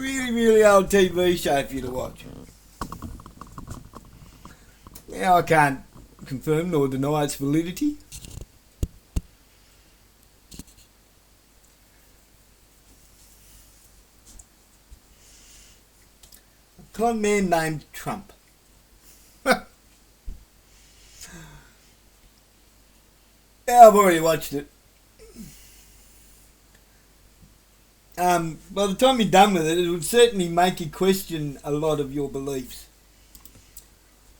really old TV show for you to watch. Now, I can't confirm nor deny its validity. A Conman named Trump. Yeah, I've already watched it. By the time you're done with it, it would certainly make you question a lot of your beliefs.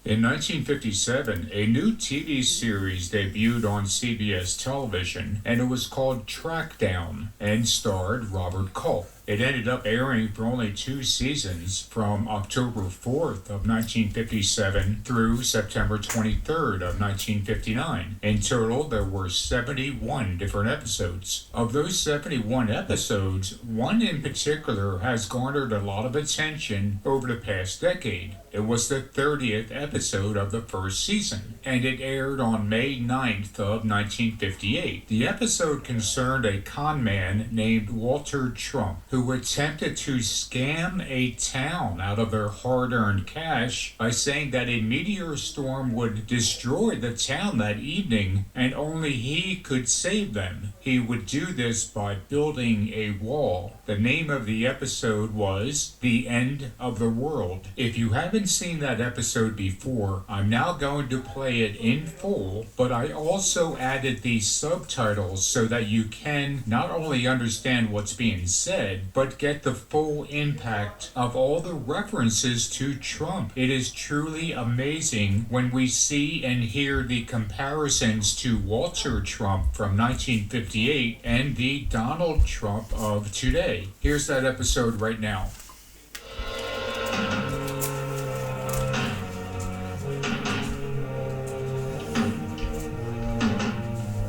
In 1957, a new TV series debuted on CBS television, and it was called Trackdown, and starred Robert Culp. It ended up airing for only 2 seasons, from October 4th of 1957 through September 23rd of 1959. In total, there were 71 different episodes. Of those 71 episodes, one in particular has garnered a lot of attention over the past decade. It was the 30th episode of the first season, and it aired on May 9th of 1958. The episode concerned a conman named Walter Trump, who attempted to scam a town out of their hard-earned cash by saying that a meteor storm would destroy the town that evening, and only he could save them. He would do this by building a wall. The name of the episode was The End of the World. If you haven't seen that episode before, I'm now going to play it in full, but I also added the subtitles so that you can not only understand what's being said, but get the full impact of all the references to Trump. It is truly amazing when we see and hear the comparisons to Walter Trump from 1958 and the Donald Trump of today. Here's that episode right now.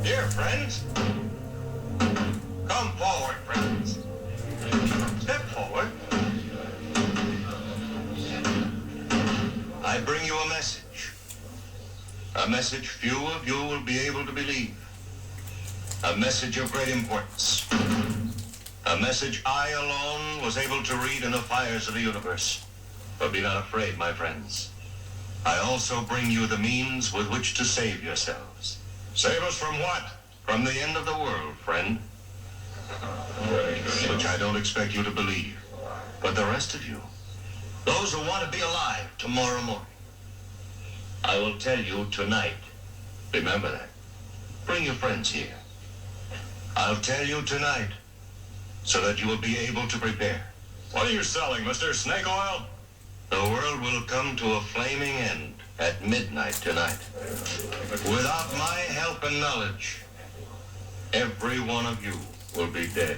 Dear friends, come forward, friends. Step forward. I bring you a message. A message few of you will be able to believe. A message of great importance. A message I alone was able to read in the fires of the universe. But be not afraid, my friends. I also bring you the means with which to save yourselves. Save us from what? From the end of the world, friend. Which I don't expect you to believe. But the rest of you, those who want to be alive tomorrow morning, I will tell you tonight. Remember that. Bring your friends here. I'll tell you tonight, so that you will be able to prepare. What are you selling, Mr. Snake Oil? The world will come to a flaming end at midnight tonight. Without my help and knowledge, every one of you will be dead.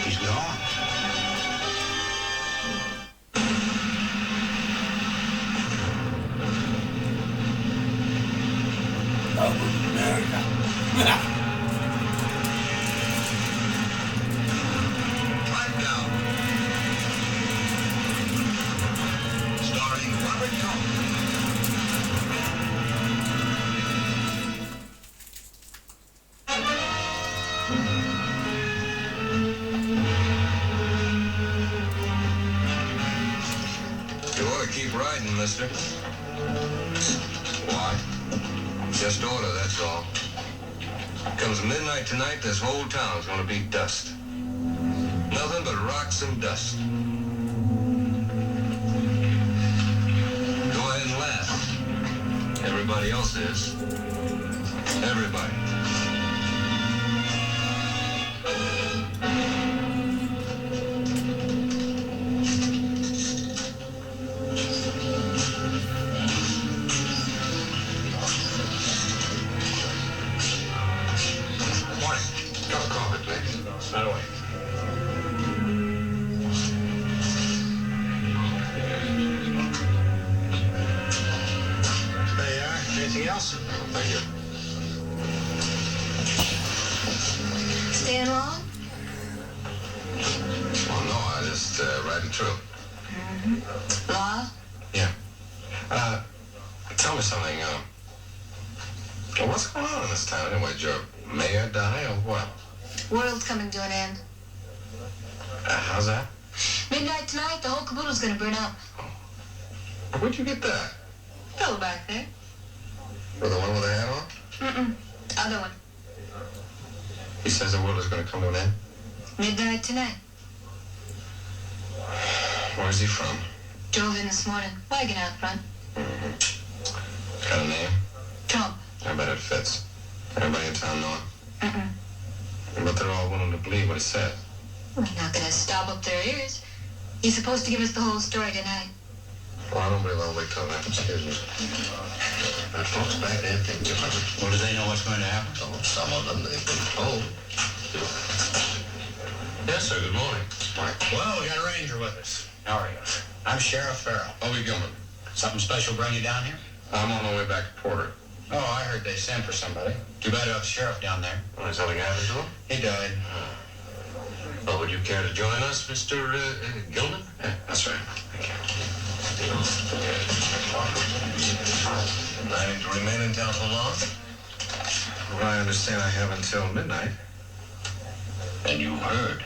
He's gone. Right now. Starring Robert Culp. You ought to keep riding, mister. Why? Just order, that's all. Comes midnight tonight, this whole town's gonna be dust. Nothing but rocks and dust. Go ahead and laugh. Everybody else is. Everybody. Morning. Cup of coffee, please. Right away. There you are. Anything else? Thank you. Staying long? Well, no, I just riding through. Law? Yeah. Tell me something. What's going on in this town anyway? Did your mayor die or what? World's coming to an end. How's that? Midnight tonight, the whole caboodle's gonna burn up. Where'd you get that? Fellow back there. For the one with the hat on? Other one. He says the world is going to come to an end. Midnight tonight. Where's he from? Drove in this morning. Wagon out front. Got a name? Trump. I bet it fits. Everybody in town know it. But they're all willing to believe what he said. We're not gonna stop up their ears. He's supposed to give us the whole story tonight. Well, I don't believe I'll wait till that. Excuse me. But folks back there think differently. Well, do they know what's going to happen? Oh, some of them, they've been told. Yes, sir. Good morning. Well, we got a ranger with us. How are you? I'm Sheriff Farrell. Bobby Gilman. Something special bring you down here? I'm on my way back to Porter. Oh, I heard they sent for somebody. Too bad about the sheriff down there. Oh, is something happened to him? He died. Well, would you care to join us, Mr. Gilman? Yeah, that's right. Thank you. Planning to remain in town for long? Well, I understand I have until midnight. And you heard?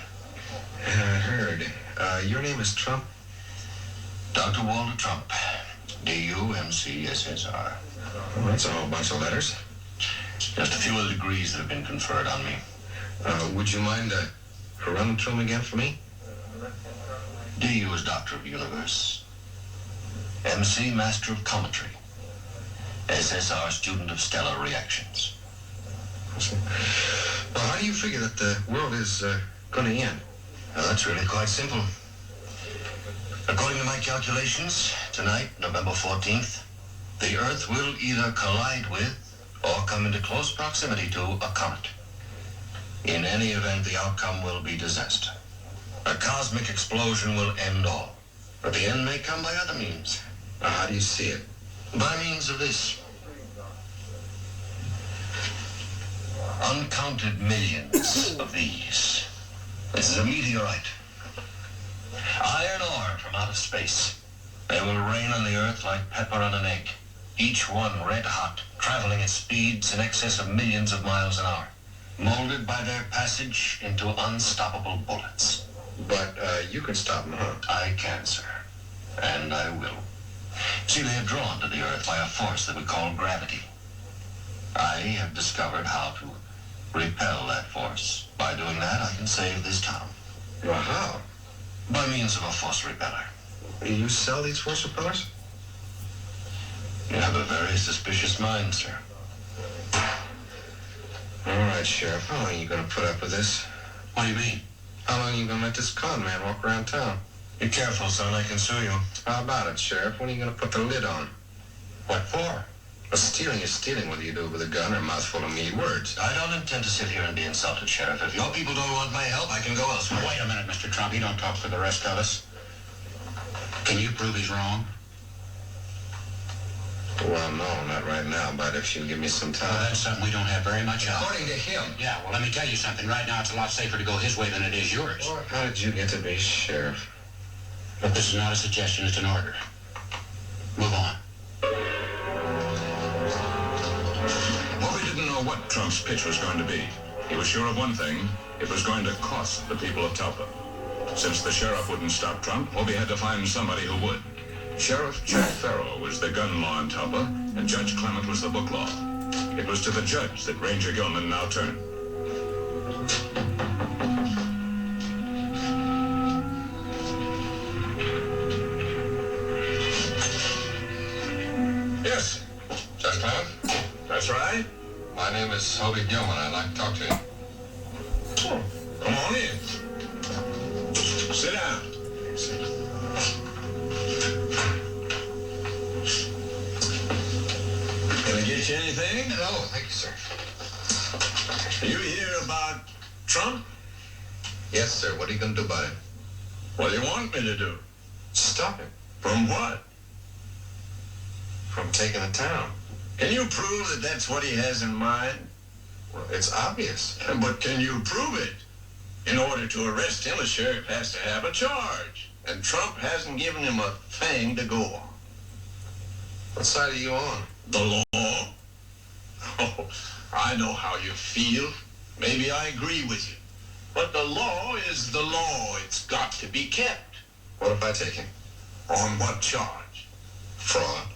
Yeah, I heard. Your name is Trump? Dr. Walter Trump. D-U-M-C-S-S-R. Well, that's a whole bunch of letters. Just a few of the degrees that have been conferred on me. Would you mind running through them again for me? D is Doctor of the Universe. MC, Master of Commentary. SSR, Student of Stellar Reactions. Well, how do you figure that the world is going to end? Well, that's really quite simple. According to my calculations, tonight, November 14th, the Earth will either collide with or come into close proximity to a comet. In any event, the outcome will be disaster. A cosmic explosion will end all. But the end may come by other means. How do you see it? By means of this. Uncounted millions of these. This is a meteorite. Iron ore from outer space. They will rain on the Earth like pepper on an egg. Each one red hot, traveling at speeds in excess of millions of miles an hour. Molded by their passage into unstoppable bullets. But you can stop them, huh? I can, sir. And I will. See, they are drawn to the Earth by a force that we call gravity. I have discovered how to repel that force. By doing that, I can save this town. Well, how? By means of a force repeller. You sell these force repellers? You have a very suspicious mind, sir. All right, Sheriff. How long are you going to put up with this? What do you mean? How long are you going to let this con man walk around town? Be careful, son. I can sue you. How about it, Sheriff? When are you going to put the lid on? What for? Well, stealing is stealing, whether you do it with a gun or a mouthful of mean words. I don't intend to sit here and be insulted, Sheriff. If your people don't want my help, I can go elsewhere. Wait a minute, Mr. Trump. You don't talk for the rest of us. Can you prove he's wrong? Well, no, not right now, but if you'll give me some time. Well, that's something we don't have very much of. According to him. Yeah, well, let me tell you something. Right now, it's a lot safer to go his way than it is yours. Well, how did you get to be sheriff? But this is not a suggestion, it's an order. Move on. Bobby didn't know what Trump's pitch was going to be. He was sure of one thing. It was going to cost the people of Talpa. Since the sheriff wouldn't stop Trump, Bobby had to find somebody who would. Sheriff Jack Farrow was the gun law in Talpa, and Judge Clement was the book law. It was to the judge that Ranger Gilman now turned. Yes. Judge Clement? That's right. My name is Hobie Gilman. I'd like to talk to you. Oh, come on in. Sit down. Can I get you anything? No, thank you, sir. You hear about Trump? Yes, sir. What are you going to do about it? What do you want me to do? Stop him From what? from taking the town. Can you prove that that's what he has in mind? Well, it's obvious. But can you prove it? In order to arrest him, a sheriff has to have a charge. and Trump hasn't given him a thing to go on. What side are you on? The law? Oh, I know how you feel. Maybe I agree with you. But the law is the law. It's got to be kept. What if I take him? On what charge? Fraud.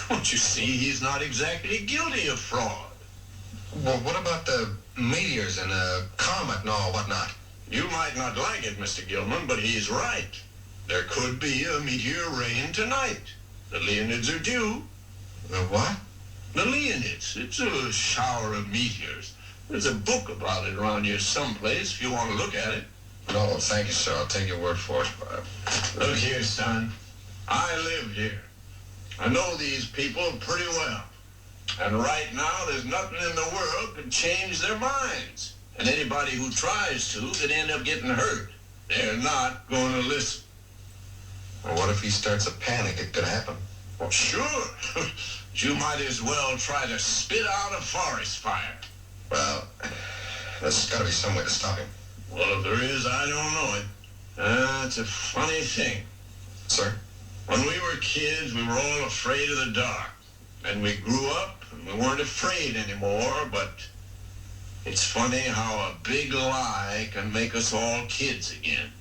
Don't you see he's not exactly guilty of fraud? Well, what about the meteors and the comet and all whatnot? You might not like it, Mr. Gilman, but he's right. There could be a meteor rain tonight. The Leonids are due. The what? The Leonids. It's a shower of meteors. There's a book about it around here someplace if you want to look at it. No, thank you, sir. I'll take your word for it. Look here, son. I live here. I know these people pretty well. And right now, there's nothing in the world could change their minds. And anybody who tries to could end up getting hurt. They're not going to listen. Well, what if he starts a panic? It could happen. Well, sure. You might as well try to spit out a forest fire. Well, there's got to be some way to stop him. Well, if there is, I don't know it. It's a funny thing. Sir? When we were kids, we were all afraid of the dark. And we grew up, and we weren't afraid anymore, but it's funny how a big lie can make us all kids again.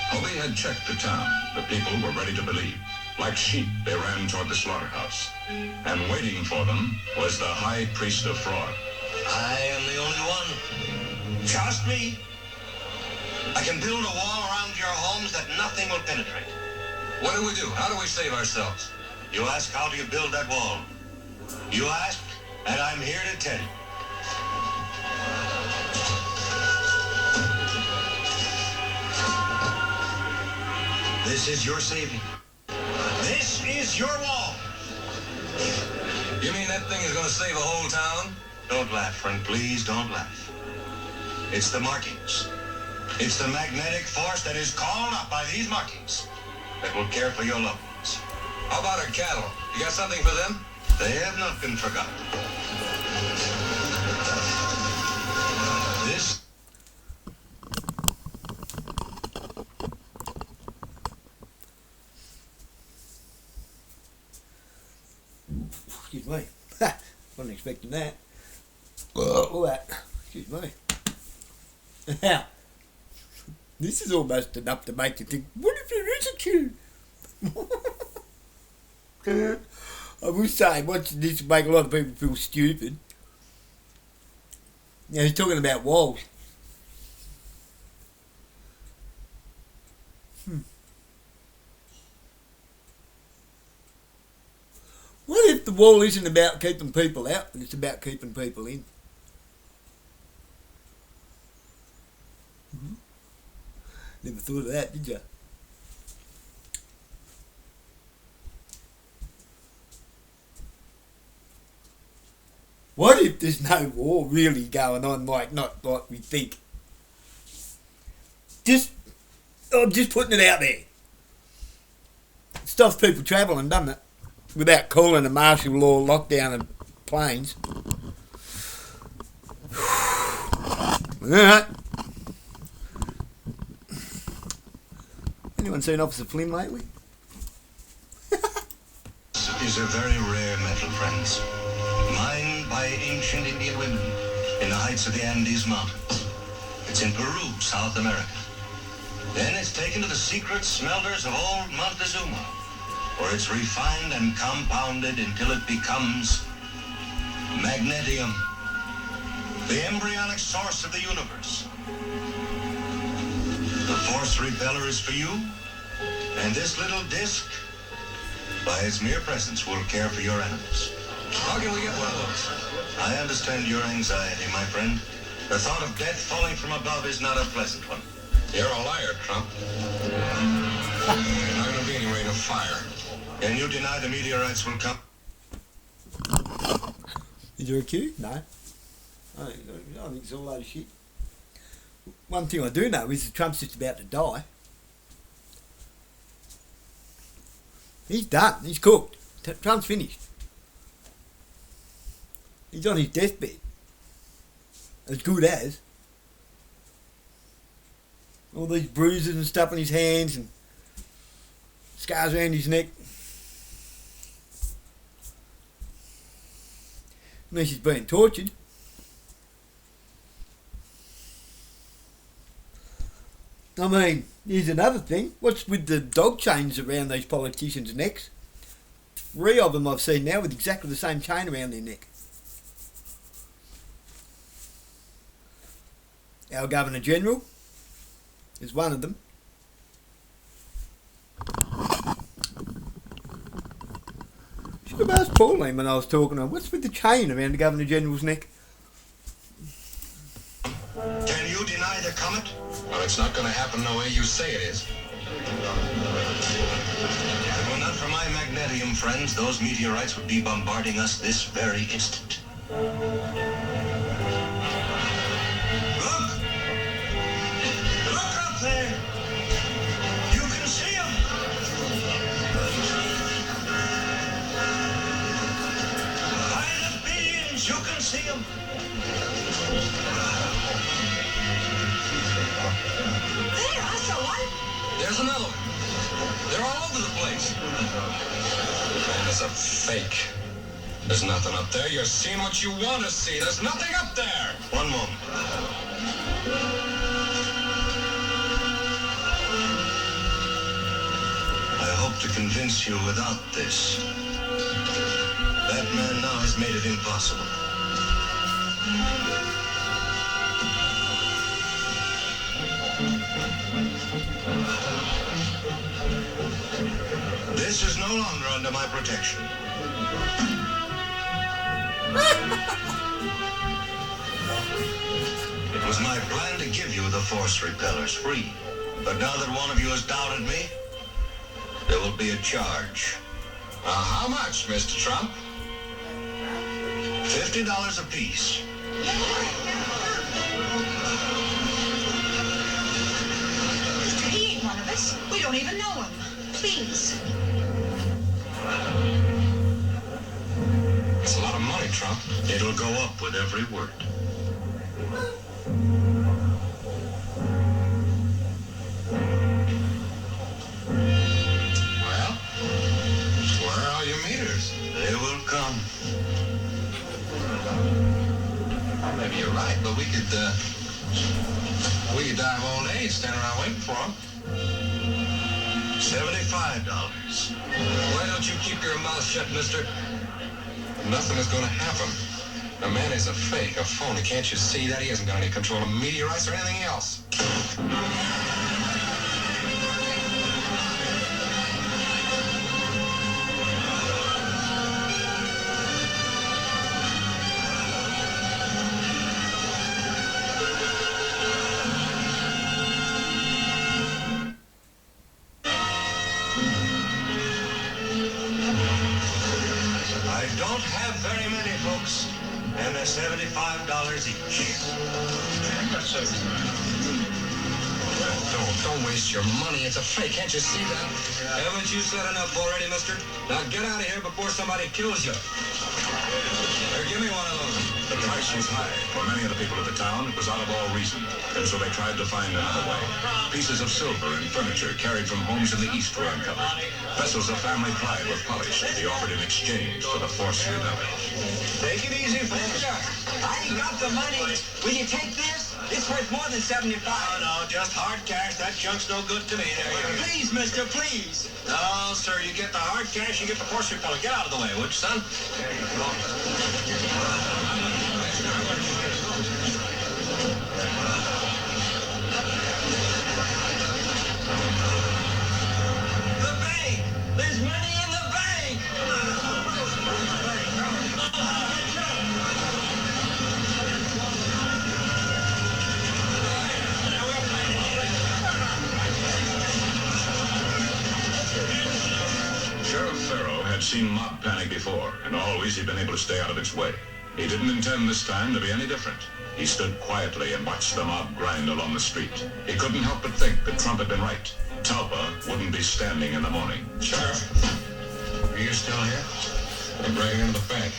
Hobie had checked the town. The people were ready to believe. Like sheep, they ran toward the slaughterhouse. And waiting for them was the high priest of fraud. I am the only one. Trust me. I can build a wall around your homes that nothing will penetrate. What do we do? How do we save ourselves? You ask, how do you build that wall? You ask, and I'm here to tell you. This is your saving. This is your wall. You mean that thing is going to save a whole town? Don't laugh, friend. Please don't laugh. It's the markings. It's the magnetic force that is called up by these markings that will care for your loved ones. How about our cattle? You got something for them? They have not been forgotten. This Excuse me. Wasn't expecting that. All that. Excuse me. Now, this is almost enough to make you think, what if there is a tune? I will say, watching this will make a lot of people feel stupid. Now, he's talking about walls. What if the wall isn't about keeping people out, but it's about keeping people in? Never thought of that, did you? What if there's no war really going on, like not like we think? I'm just putting it out there. It stops people travelling, doesn't it? Without calling a martial law lockdown of planes. Alright. Anyone seen Officer Flynn lately? is a very rare metal, friends. Mined by ancient Indian women in the heights of the Andes Mountains. It's in Peru, South America. Then it's taken to the secret smelters of old Montezuma, where it's refined and compounded until it becomes magnetium, the embryonic source of the universe. The force repeller is for you, and this little disc, by its mere presence, will care for your animals. How can we get one of those? I understand your anxiety, my friend. The thought of death falling from above is not a pleasant one. You're a liar, Trump. There's not going to be any rate of fire. Can you deny the meteorites will come? Is there a queue? No. I think it's all a load of shit. One thing I do know is that Trump's just about to die. He's done. He's cooked. Trump's finished. He's on his deathbed. As good as. All these bruises and stuff on his hands and scars around his neck. Unless he's being tortured. I mean, here's another thing. What's with the dog chains around these politicians' necks? 3 of them I've seen now with exactly the same chain around their neck. Our Governor General is one of them. Should have asked Pauline when I was talking to him, what's with the chain around the Governor General's neck? Can you deny the comet? Well, it's not going to happen the way you say it is. If it were not for my magnetium friends, those meteorites would be bombarding us this very instant. Look! Look up there! You can see them! By the billions, you can see them! There, I saw one. There's another one. They're all over the place. Man, it's a fake. There's nothing up there. You're seeing what you want to see. There's nothing up there. One moment. I hope to convince you without this. That man now has made it impossible. This is no longer under my protection. It was my plan to give you the force repellers free. But now that one of you has doubted me, there will be a charge. How much, Mr. Trump? $50 apiece. He ain't one of us. We don't even know him. Please. It's a lot of money, Trump. It'll go up with every word. Well, where are your meters? They will come. Maybe you're right, but we could dive all day standing around waiting for them. $75. Why don't you keep your mouth shut, mister? Nothing is going to happen. The man is a fake, a phony. Can't you see that? He hasn't got any control of meteorites or anything else. I don't have very many, folks, and they're $75 each. Don't waste your money. It's a fake. Can't you see that? Haven't you said enough already, mister? Now get out of here before somebody kills you. Here, give me one of those. The price was high. For many of the people of the town, it was out of all reason. And so they tried to find another way. Pieces of silver and furniture carried from homes in the East were uncovered. Vessels of family pride were polished to be offered in exchange for the force rebellion. Take it easy, folks. I ain't got the money. Will you take this? It's worth more than 75. No, just hard cash. That junk's no good to me. There you go. Please, mister, please. No, sir, you get the hard cash, you get the force repeller. Get out of the way, would you, son? The bank. There's money in the bank. Sheriff Farrow had seen mob panic before, and always he'd been able to stay out of its way. He didn't intend this time to be any different. He stood quietly and watched the mob grind along the street. He couldn't help but think that Trump had been right. Talpa wouldn't be standing in the morning. Sheriff, are you still here? I'm breaking into the bank.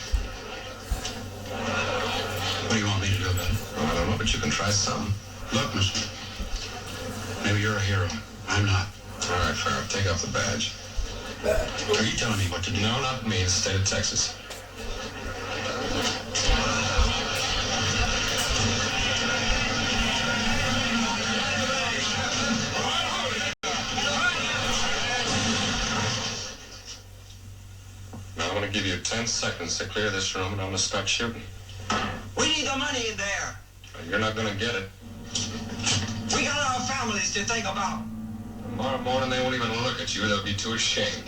What do you want me to do about it? I don't know, but you can try some. Look, mister. Maybe you're a hero. I'm not. All right, Farrah, take off the badge. Are you telling me what to do? No, not me. It's the state of Texas. Now I'm going to give you 10 seconds to clear this room, and I'm going to start shooting. We need the money in there. You're not going to get it. We got our families to think about. Tomorrow morning, they won't even look at you. They'll be too ashamed.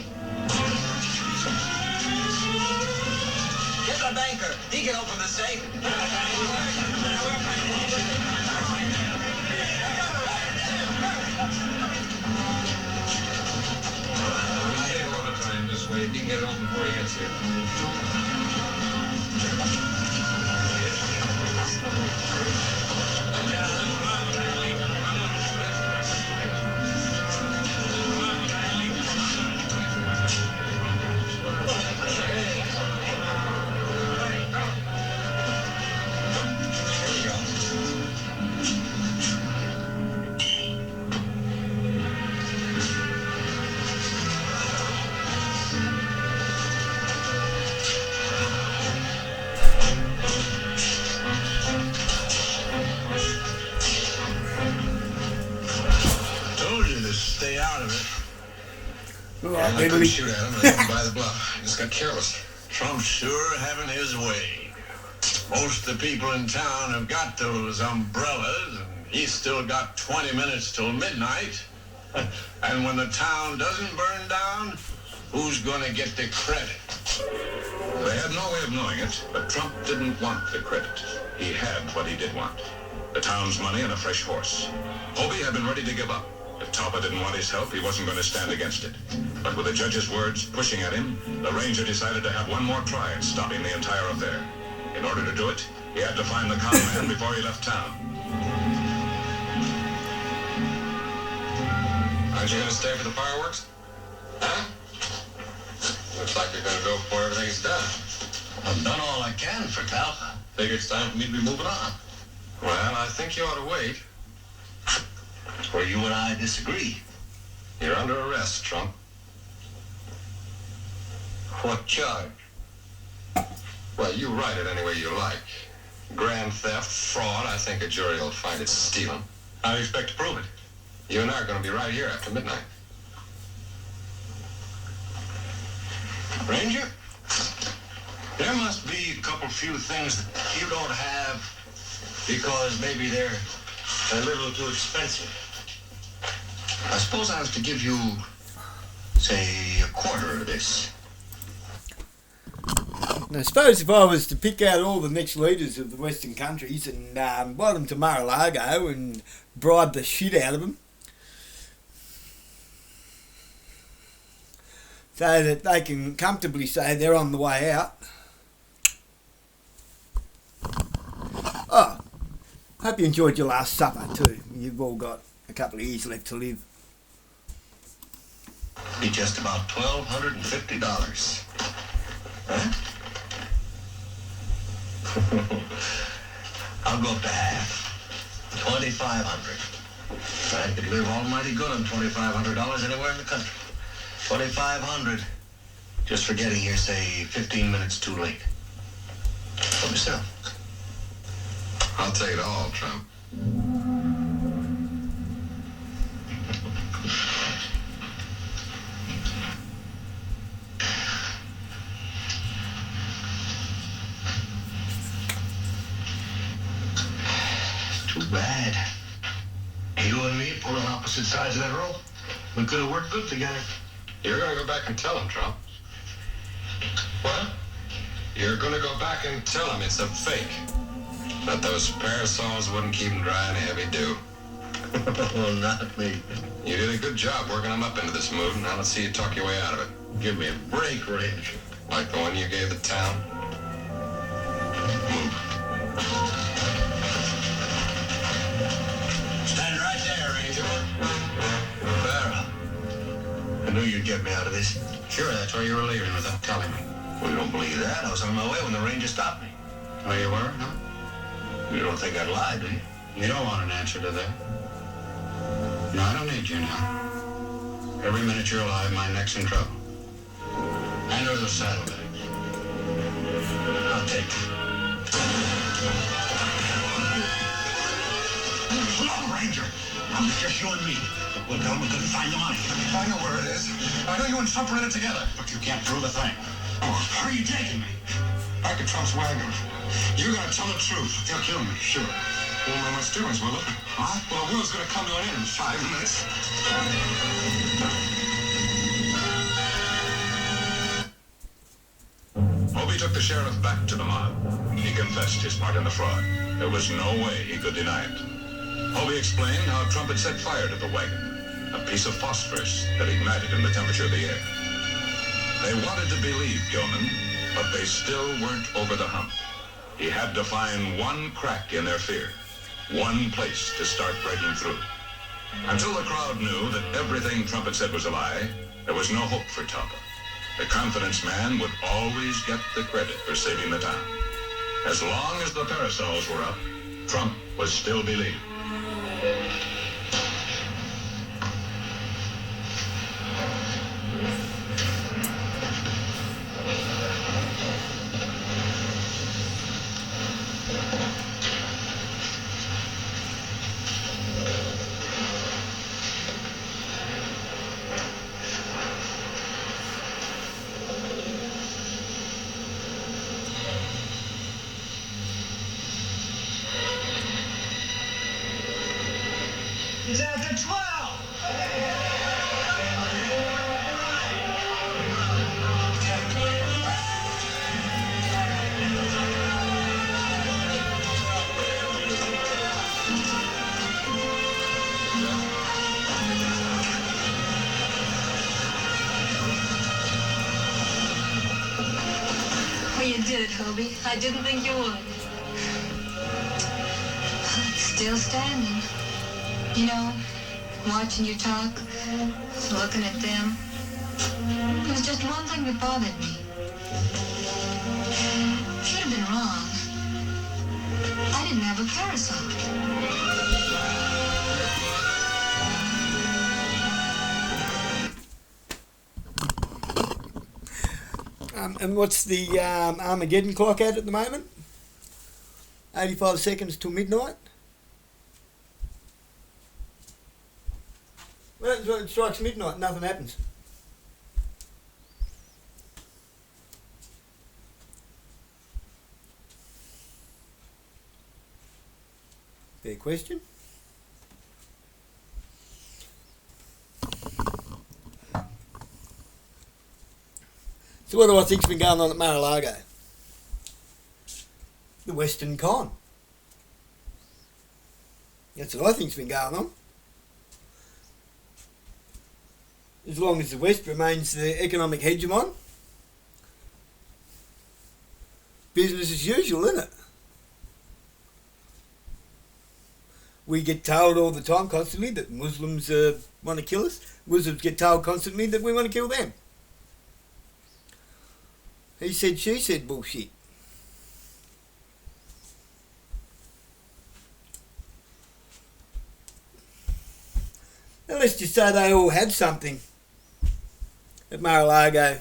Get the banker. He can open the safe. Take a little time this way. You can get it open before he gets here. Stay out of it. All right, I then, couldn't shoot at him. I didn't buy the bluff. I just got careless. Trump's sure having his way. Most of the people in town have got those umbrellas, and he's still got 20 minutes till midnight. And when the town doesn't burn down, who's going to get the credit? They had no way of knowing it, but Trump didn't want the credit. He had what he did want. The town's money and a fresh horse. Hobie had been ready to give up. If Talbot didn't want his help, he wasn't going to stand against it. But with the judge's words pushing at him, the ranger decided to have one more try at stopping the entire affair. In order to do it, he had to find the Conman before he left town. Aren't you going to stay for the fireworks? Huh? Looks like you're going to go before everything's done. I've done all I can for Talbot. Think it's time for me to be moving on. Well, I think you ought to wait. Where you and I disagree. You're under arrest, Trump. What charge? Well, you write it any way you like. Grand theft, fraud, I think a jury will find it's stealing. How do you expect to prove it? You and I are going to be right here after midnight. Ranger, there must be a couple few things that you don't have because maybe they're a little too expensive. I suppose I was to give you, say, a quarter of this. Now, I suppose if I was to pick out all the next leaders of the Western countries and invite them to Mar-a-Lago and bribe the shit out of them, so that they can comfortably say they're on the way out. Oh, hope you enjoyed your last supper too. You've all got a couple of years left to live. Be just about $1,250. Huh? I'll go up to half. $2,500. I could live almighty good on $2,500 anywhere in the country. $2,500. Just for getting here, say, 15 minutes too late. For myself. I'll take it all, Trump. Too bad. You and me pulling opposite sides of that rope. We could have worked good together. You're going to go back and tell him, Trump. What? You're going to go back and tell him it's a fake. That those parasols wouldn't keep him dry in a heavy dew. Oh, not me. You did a good job working him up into this mood. Now let's see you talk your way out of it. Give me a break, Ranger. Like the one you gave the town. Move. Stand right there, Ranger. Farrah. I knew you'd get me out of this. Sure, that's why you were leaving without telling me. Well, you don't believe that. I was on my way when the Ranger stopped me. Oh, you were? Huh? You don't think I'd lie, do you? You don't want an answer to that. No, I don't need you now. Every minute you're alive, my neck's in trouble. Hand over the saddlebags. I'll take it. Come on, Ranger. It's just you and me. We'll go. We couldn't find the money. I know where it is. I know you and Trump are in it together. But you can't prove a thing. Oh, how are you taking me? Back at Trump's wagon. You're gonna tell the truth. They'll kill me, sure. Won't make much difference, will it? Huh? Well, the world's gonna come to an end in 5 minutes. Moby took the sheriff back to the mob. He confessed his part in the fraud. There was no way he could deny it. Moby explained how Trump had set fire to the wagon, a piece of phosphorus that ignited in the temperature of the air. They wanted to believe Gilman, but they still weren't over the hump. He had to find one crack in their fear, one place to start breaking through. Until the crowd knew that everything Trump had said was a lie, there was no hope for Talpa. The confidence man would always get the credit for saving the town. As long as the parasols were up, Trump was still believed. It's after 12! Well, you did it, Hobie. I didn't think you would. Still standing. You know, watching you talk, looking at them. There was just one thing that bothered me. Should have been wrong. I didn't have a parasol. And what's the Armageddon clock at the moment? 85 seconds till midnight. Well, that's when it strikes midnight, nothing happens. Fair question. So what do I think's been going on at Mar-a-Lago? The Western Con. That's what I think's been going on. As long as the West remains the economic hegemon, business as usual, isn't it? We get told all the time, constantly, that Muslims want to kill us. Muslims get told constantly that we want to kill them. He said, she said bullshit. Now let's just say they all had something at Mar-a-Lago.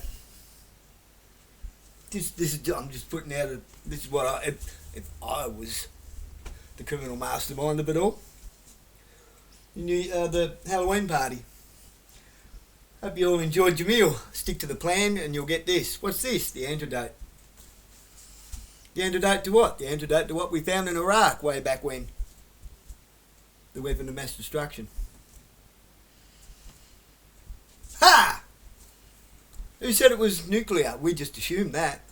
I'm just putting out this is what if I was the criminal mastermind of it all. The Halloween party. Hope you all enjoyed your meal. Stick to the plan and you'll get this. What's this? The antidote. The antidote to what? The antidote to what we found in Iraq way back when. The weapon of mass destruction. Ha! Who said it was nuclear? We just assumed that.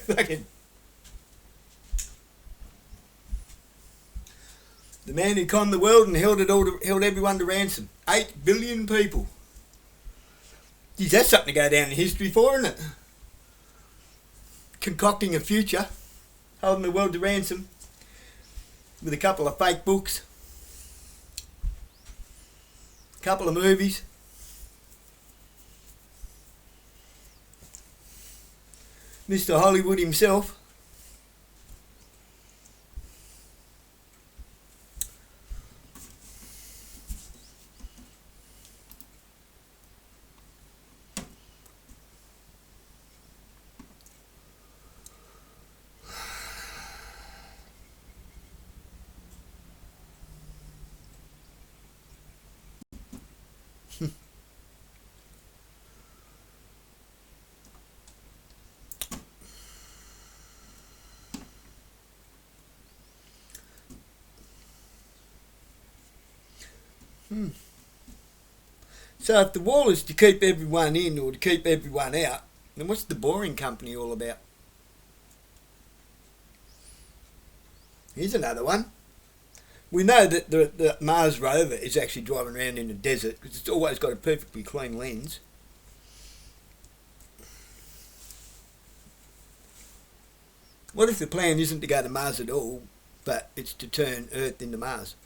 Fucking the man who conned the world and held everyone to ransom. 8 billion people. Geez, that's something to go down in history for, isn't it? Concocting a future, holding the world to ransom with a couple of fake books, a couple of movies, Mr. Hollywood himself. So if the wall is to keep everyone in or to keep everyone out, then what's the Boring Company all about? Here's another one. We know that the Mars rover is actually driving around in the desert because it's always got a perfectly clean lens. What if the plan isn't to go to Mars at all, but it's to turn Earth into Mars?